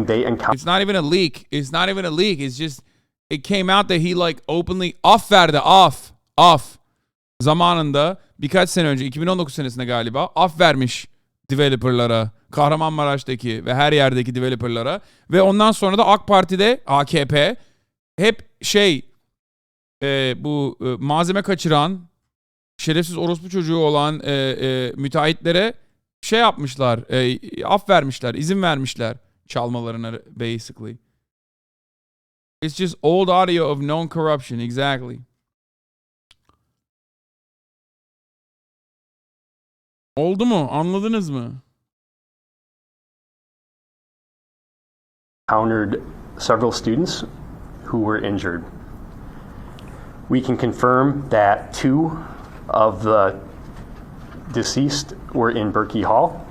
they encountered. It's not even a leak. It's not even a leak. It's just, it came out that he like openly off zamanında birkaç sene önce 2019 senesinde galiba off vermiş developerlara, Kahramanmaraş'taki ve her yerdeki developerlara ve ondan sonra da AK Parti'de AKP hep bu malzeme kaçıran şerefsiz orospu çocuğu olan müteahhitlere şey yapmışlar, af vermişler, izin vermişler çalmalarına basically. It's just old audio of known corruption, exactly. Oldu mu? Anladınız mı? Encountered several students who were injured. We can confirm that 2 of the deceased were in Berkey Hall,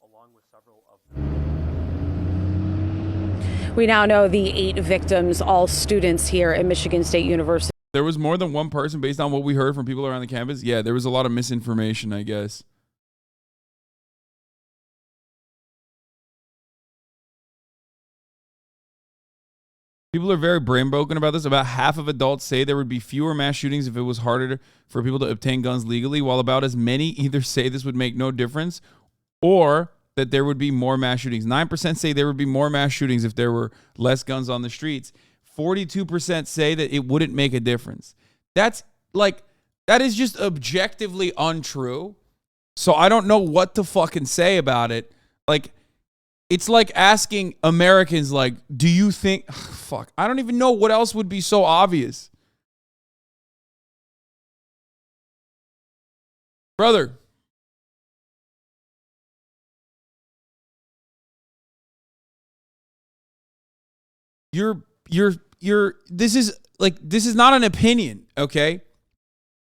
along with several of them. We now know the 8 victims, all students here at Michigan State University. There was more than one person based on what we heard from people around the campus. Yeah, there was a lot of misinformation, I guess. People are very brain broken about this. About half of adults say there would be fewer mass shootings if it was harder for people to obtain guns legally, while about as many either say this would make no difference or that there would be more mass shootings. 9% say there would be more mass shootings if there were less guns on the streets. 42% say that it wouldn't make a difference. That is just objectively untrue. So I don't know what to fucking say about it. Like, it's like asking Americans, like, do you think, fuck, I don't even know what else would be so obvious. Brother. This is not an opinion, okay?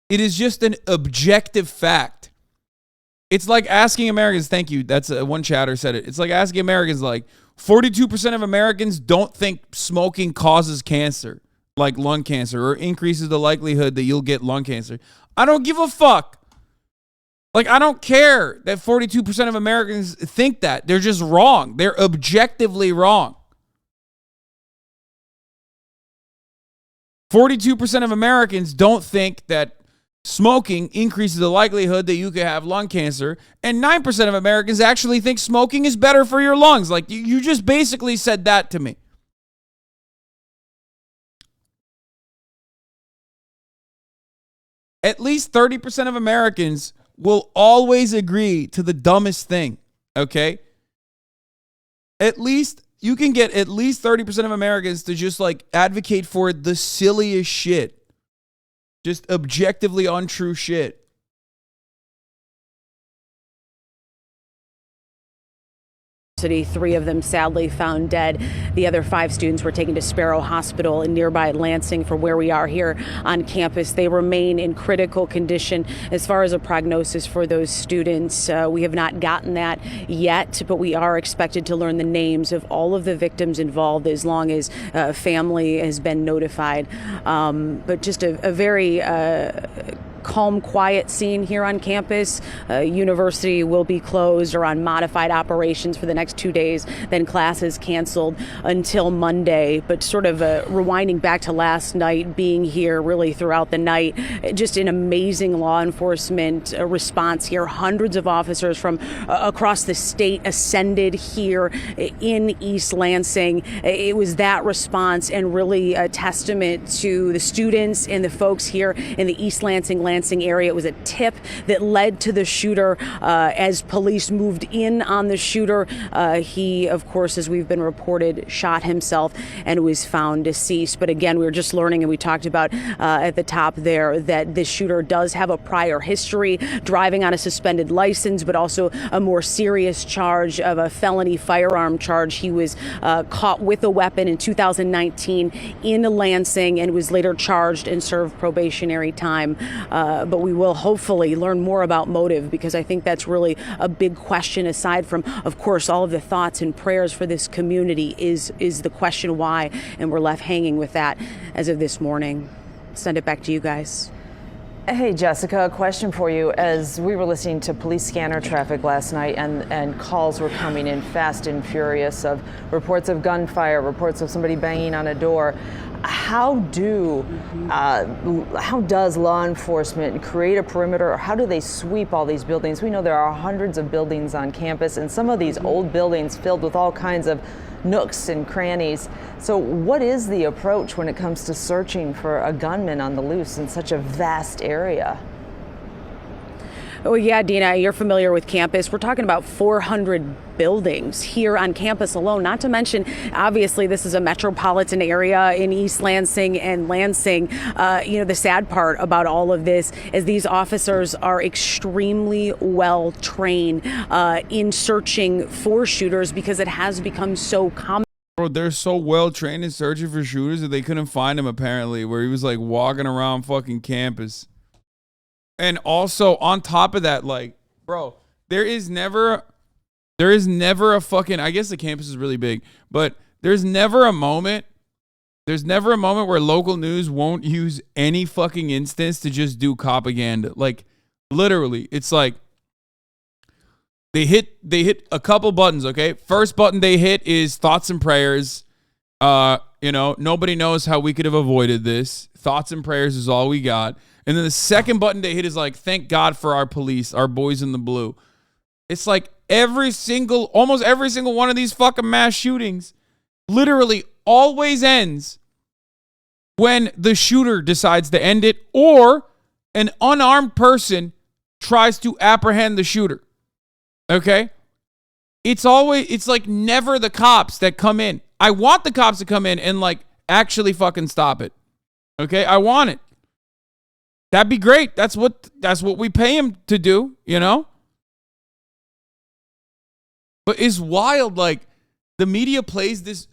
It is just an objective fact. It's like asking Americans, thank you, that's one chatter said it. It's like asking Americans, like, 42% of Americans don't think smoking causes cancer, like lung cancer, or increases the likelihood that you'll get lung cancer. I don't give a fuck. Like, I don't care that 42% of Americans think that. They're just wrong. They're objectively wrong. 42% of Americans don't think that smoking increases the likelihood that you could have lung cancer, and 9% of Americans actually think smoking is better for your lungs. Like, you just basically said that to me. At least 30% of Americans will always agree to the dumbest thing, okay? You can get at least 30% of Americans to just like advocate for the silliest shit. Just objectively untrue shit. 3 of them sadly found dead. The other 5 students were taken to Sparrow Hospital in nearby Lansing from where we are here on campus. They remain in critical condition. As far as a prognosis for those students, we have not gotten that yet, but we are expected to learn the names of all of the victims involved as long as family has been notified. But just a very calm, quiet scene here on campus. University will be closed or on modified operations for the next 2 days. Then classes canceled until Monday. But sort of rewinding back to last night, being here really throughout the night, just an amazing law enforcement response here. Hundreds of officers from across the state ascended here in East Lansing. It was that response and really a testament to the students and the folks here in the East Lansing area. It was a tip that led to the shooter. As police moved in on the shooter, he, of course, as we've been reported, shot himself and was found deceased. But again, we were just learning, and we talked about at the top there, that this shooter does have a prior history, driving on a suspended license, but also a more serious charge of a felony firearm charge. He was caught with a weapon in 2019 in Lansing and was later charged and served probationary time. But we will hopefully learn more about motive, because I think that's really a big question, aside from, of course, all of the thoughts and prayers for this community, is the question why, and we're left hanging with that as of this morning. Send it back to you guys. Hey, Jessica, a question for you. As we were listening to police scanner traffic last night and calls were coming in fast and furious of reports of gunfire, reports of somebody banging on a door, how does law enforcement create a perimeter, or how do they sweep all these buildings? We know there are hundreds of buildings on campus, and some of these old buildings filled with all kinds of nooks and crannies. So what is the approach when it comes to searching for a gunman on the loose in such a vast area? Oh, yeah, Dina, you're familiar with campus. We're talking about 400 buildings here on campus alone, not to mention, obviously, this is a metropolitan area in East Lansing and Lansing. The sad part about all of this is these officers are extremely well trained in searching for shooters because it has become so common. Bro, they're so well trained in searching for shooters that they couldn't find him, apparently, where he was like walking around fucking campus. And also on top of that, like, bro, there is never a fucking, I guess the campus is really big, but there's never a moment where local news won't use any fucking instance to just do propaganda. Like, literally, it's like they hit a couple buttons, okay? First button they hit is thoughts and prayers. Nobody knows how we could have avoided this. Thoughts and prayers is all we got. And then the second button they hit is like, thank God for our police, our boys in the blue. It's like almost every single one of these fucking mass shootings literally always ends when the shooter decides to end it or an unarmed person tries to apprehend the shooter. Okay? It's like never the cops that come in. I want the cops to come in and like actually fucking stop it. Okay? I want it. That'd be great. That's what we pay him to do, you know? But it's wild, like, the media plays this,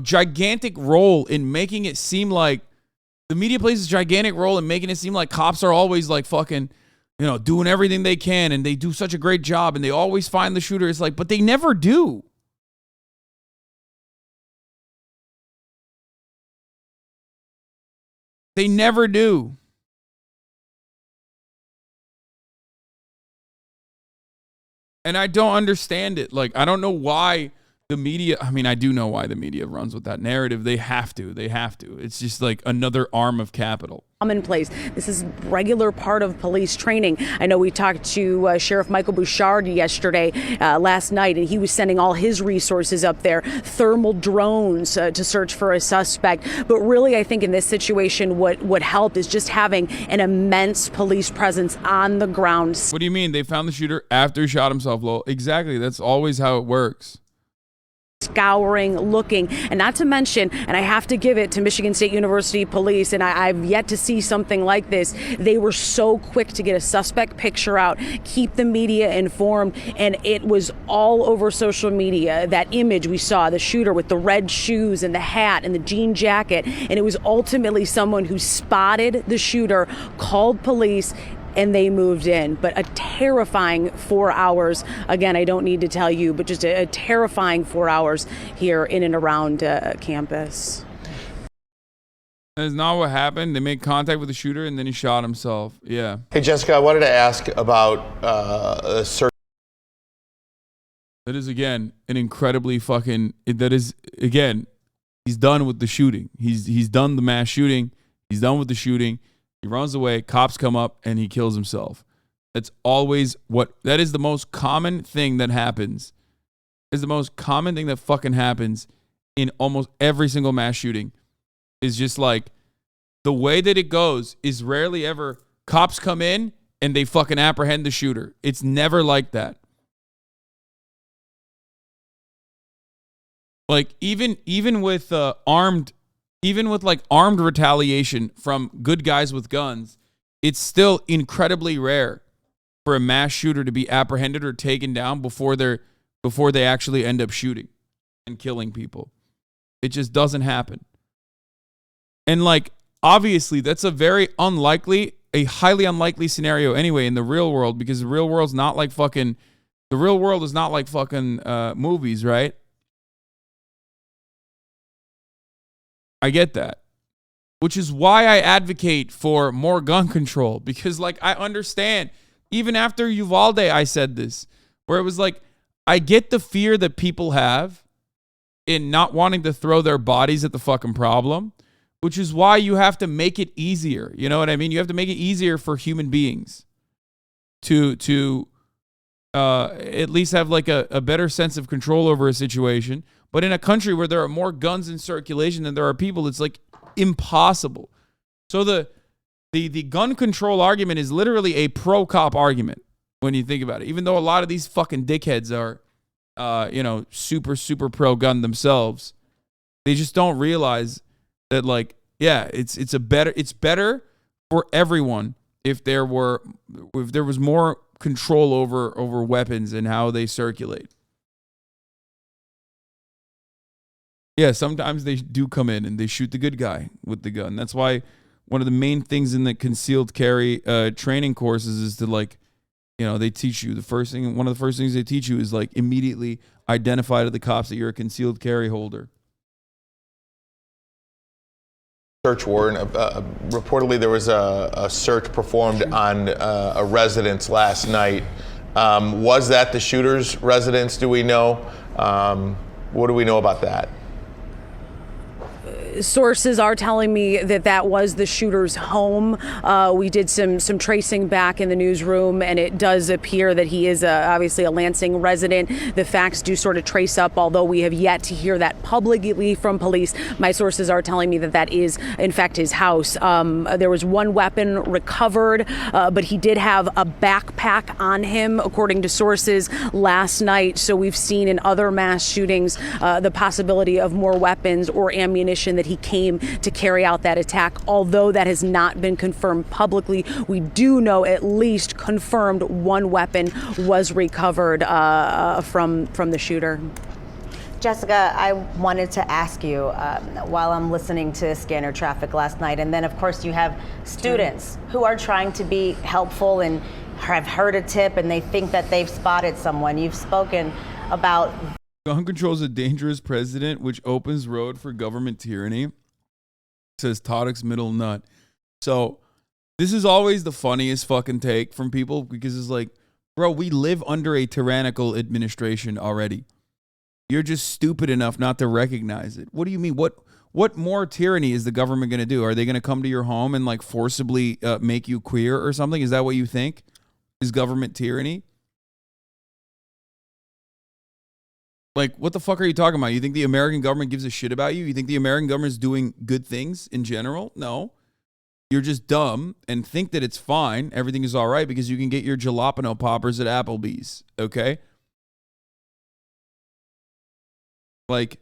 gigantic role in making it seem like cops are always like fucking, doing everything they can and they do such a great job and they always find the shooter. It's like, but they never do. They never do. And I don't understand it. Like, I don't know why the media, I mean, I do know why the media runs with that narrative. They have to. It's just like another arm of capital. Commonplace. This is regular part of police training. I know we talked to Sheriff Michael Bouchard last night, and he was sending all his resources up there, thermal drones to search for a suspect. But really, I think in this situation, what helped is just having an immense police presence on the ground. What do you mean? They found the shooter after he shot himself, lol. Exactly. That's always how it works. Scouring, looking, and not to mention, and I have to give it to Michigan State University Police, and I've yet to see something like this. They were so quick to get a suspect picture out, keep the media informed, and it was all over social media. That image we saw, the shooter with the red shoes and the hat and the jean jacket, and it was ultimately someone who spotted the shooter, called police, and they moved in. But a terrifying 4 hours. Again, I don't need to tell you, but just a terrifying 4 hours here in and around campus. That is not what happened. They made contact with the shooter and then he shot himself. Yeah. Hey, Jessica, I wanted to ask about a search. That is, again, an incredibly fucking, he's done with the shooting. He's done the mass shooting. He's done with the shooting. He runs away, cops come up, and he kills himself. That is the most common thing that happens. Is the most common thing that fucking happens in almost every single mass shooting. Is just like, the way that it goes is rarely ever cops come in and they fucking apprehend the shooter. It's never like that. Like, even with armed retaliation from good guys with guns, it's still incredibly rare for a mass shooter to be apprehended or taken down before they actually end up shooting and killing people. It just doesn't happen. And like, obviously, that's a highly unlikely scenario anyway in the real world, because the real world is not like fucking movies, right? I get that. which is why I advocate for more gun control. Because, like, I understand, even after Uvalde, I said this, where it was like, I get the fear that people have in not wanting to throw their bodies at the fucking problem, which is why you have to make it easier. You know what I mean? You have to make it easier for human beings to at least have like a better sense of control over a situation. But in a country where there are more guns in circulation than there are people, it's like impossible. So the gun control argument is literally a pro-cop argument when you think about it. Even though a lot of these fucking dickheads are, super, super pro-gun themselves, they just don't realize that, like, yeah, it's better for everyone if there was more control over weapons and how they circulate. Yeah, sometimes they do come in and they shoot the good guy with the gun. That's why one of the main things in the concealed carry training courses is to, like, they teach you one of the first things they teach you is, like, immediately identify to the cops that you're a concealed carry holder. Search warrant. Reportedly, there was a search performed on a residence last night. Was that the shooter's residence? Do we know? What do we know about that? Sources are telling me that was the shooter's home. We did some tracing back in the newsroom, and it does appear that he is obviously a Lansing resident. The facts do sort of trace up, although we have yet to hear that publicly from police. My sources are telling me that is, in fact, his house. There was one weapon recovered, but he did have a backpack on him, according to sources, last night. So we've seen in other mass shootings the possibility of more weapons or ammunition that he came to carry out that attack. Although that has not been confirmed publicly, we do know at least confirmed one weapon was recovered from the shooter. Jessica, I wanted to ask you, while I'm listening to Scanner Traffic last night, and then of course you have students who are trying to be helpful and have heard a tip and they think that they've spotted someone. You've spoken about gun control is a dangerous precedent which opens road for government tyranny, says Toddick's middle nut. So this is always the funniest fucking take from people, because it's like, bro, we live under a tyrannical administration already. You're just stupid enough not to recognize it. What do you mean? What more tyranny is the government going to do? Are they going to come to your home and, like, forcibly make you queer or something? Is that what you think is government tyranny? Like, what the fuck are you talking about? You think the American government gives a shit about you? You think the American government is doing good things in general? No. You're just dumb and think that it's fine. Everything is all right because you can get your jalapeno poppers at Applebee's, okay? Like,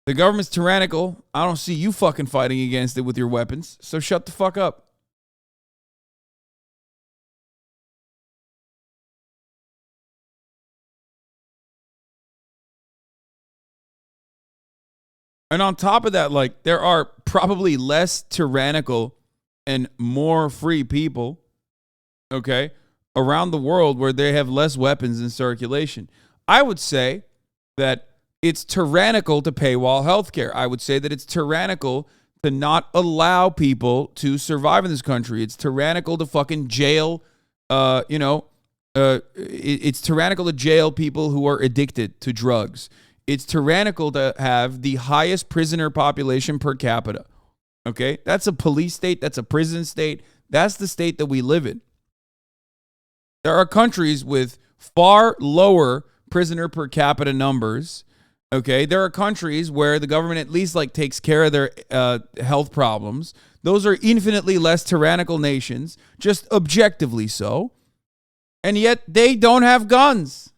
the government's tyrannical. I don't see you fucking fighting against it with your weapons, so shut the fuck up. And on top of that, like, there are probably less tyrannical and more free people, okay, around the world where they have less weapons in circulation. I would say that it's tyrannical to paywall healthcare. I would say that it's tyrannical to not allow people to survive in this country. It's tyrannical to fucking jail, it's tyrannical to jail people who are addicted to drugs. It's tyrannical to have the highest prisoner population per capita. Okay? That's a police state. That's a prison state. That's the state that we live in. There are countries with far lower prisoner per capita numbers. Okay? There are countries where the government at least, like, takes care of their health problems. Those are infinitely less tyrannical nations, just objectively so. And yet they don't have guns.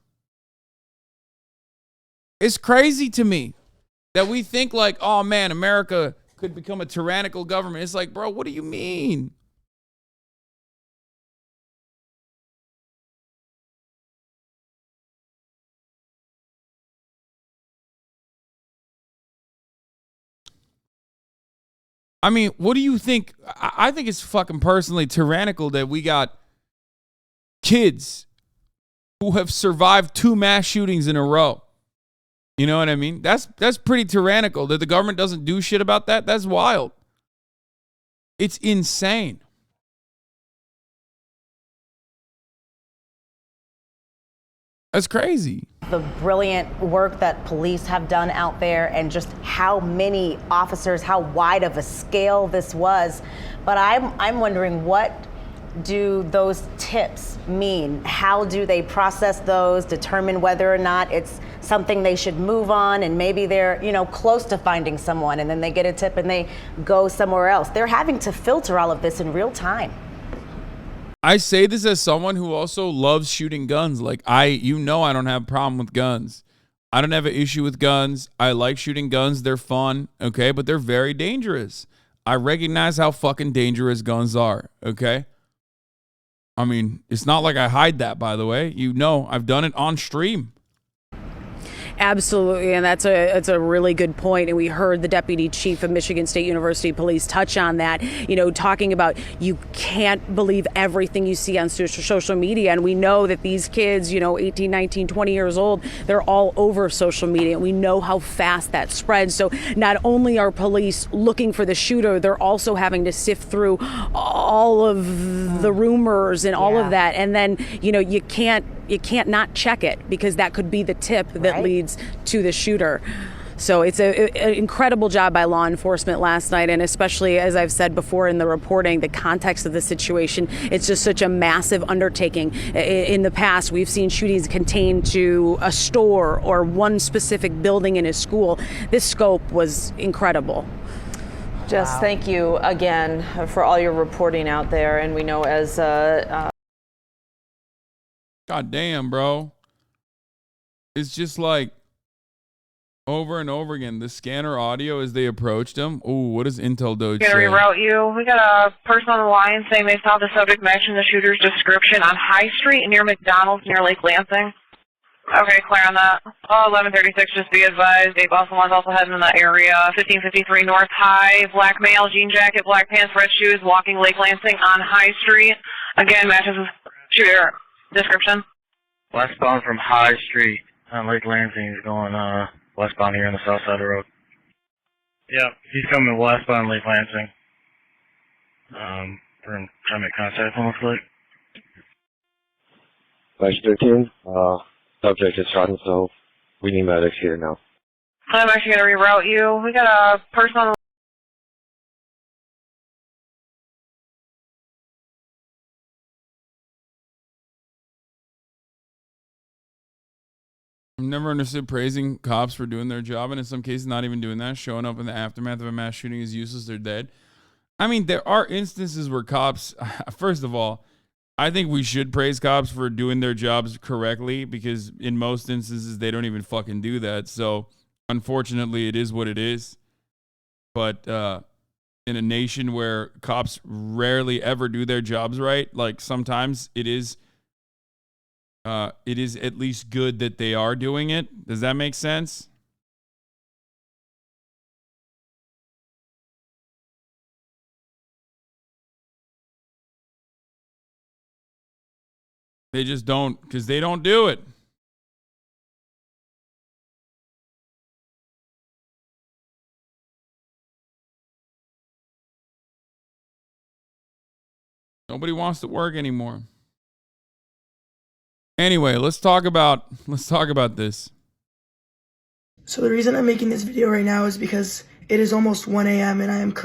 It's crazy to me that we think, like, oh man, America could become a tyrannical government. It's like, bro, what do you mean? I mean, what do you think? I think it's fucking personally tyrannical that we got kids who have survived 2 mass shootings in a row. You know what I mean? That's pretty tyrannical. That the government doesn't do shit about that. That's wild. It's insane. That's crazy. The brilliant work that police have done out there and just how many officers, how wide of a scale this was. But I'm wondering, what do those tips mean? How do they process those, determine whether or not it's something they should move on, and maybe they're, close to finding someone and then they get a tip and they go somewhere else? They're having to filter all of this in real time. I say this as someone who also loves shooting guns. Like, I don't have a problem with guns. I don't have an issue with guns. I like shooting guns. They're fun, okay? But they're very dangerous. I recognize how fucking dangerous guns are, okay? I mean, it's not like I hide that, by the way. I've done it on stream. Absolutely, and that's a really good point. And we heard the deputy chief of Michigan State University Police touch on that, talking about you can't believe everything you see on social media. And we know that these kids, 18, 19, 20 years old, they're all over social media. And we know how fast that spreads. So not only are police looking for the shooter, they're also having to sift through all of the rumors and all of that. And then, you can't not check it, because that could be the tip that leads to the shooter. So it's an incredible job by law enforcement last night, and especially, as I've said before in the reporting, the context of the situation, it's just such a massive undertaking. In the past, we've seen shootings contained to a store or one specific building in a school. This scope was incredible. Jess, thank you again for all your reporting out there, and we know as God damn, bro. It's just like over and over again. The scanner audio as they approached him. Ooh, what does Intel Doge say? Gonna reroute you. We got a person on the line saying they saw the subject matching the shooter's description on High Street near McDonald's near Lake Lansing. Okay, clear on that. 1136, just be advised. 8 Boston one's also heading in that area. 1553 North High, black male, jean jacket, black pants, red shoes, walking Lake Lansing on High Street. Again, matches with shooter description. Westbound from High Street on Lake Lansing. He's going westbound here on the south side of the road. Yep, he's coming westbound Lake Lansing. We're trying to make contact, looks like. Flash 13, subject is shot, so we need medics here now. I'm actually going to reroute you. We got a person on the I've never understood praising cops for doing their job, and in some cases not even doing that. Showing up in the aftermath of a mass shooting is useless. They're dead. I mean, there are instances where cops, first of all, I think we should praise cops for doing their jobs correctly, because in most instances they don't even fucking do that. So unfortunately, it is what it is. But in a nation where cops rarely ever do their jobs right, like sometimes it is at least good that they are doing it. Does that make sense? They just don't, because they don't do it. Nobody wants to work anymore. Anyway, let's talk about this. So the reason I'm making this video right now is because it is almost 1 a.m. and I am currently